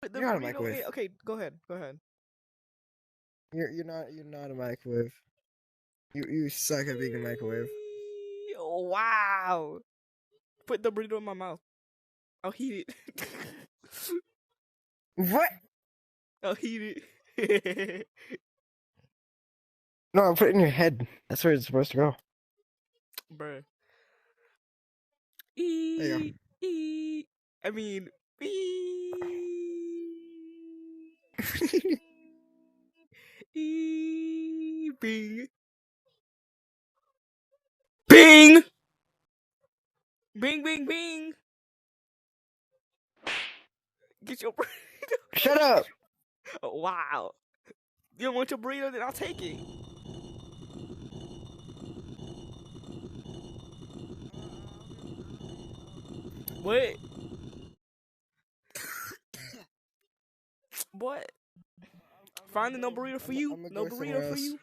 Put the You're not a burrito microwave. in. Okay, go ahead. Go ahead. You're not a microwave. You suck at being a microwave. Wow. Put the burrito in my mouth. I'll heat it. What? I'll heat it. No, put it in your head. That's where it's supposed to go. Bruh. There you I mean, bing. Bing! Bing, bing, bing! Get your burrito. Shut up! Wow. You don't want your burrito? Then I'll take it. What? What? Finding no burrito for you? I'm gonna No go somewhere burrito for else. you?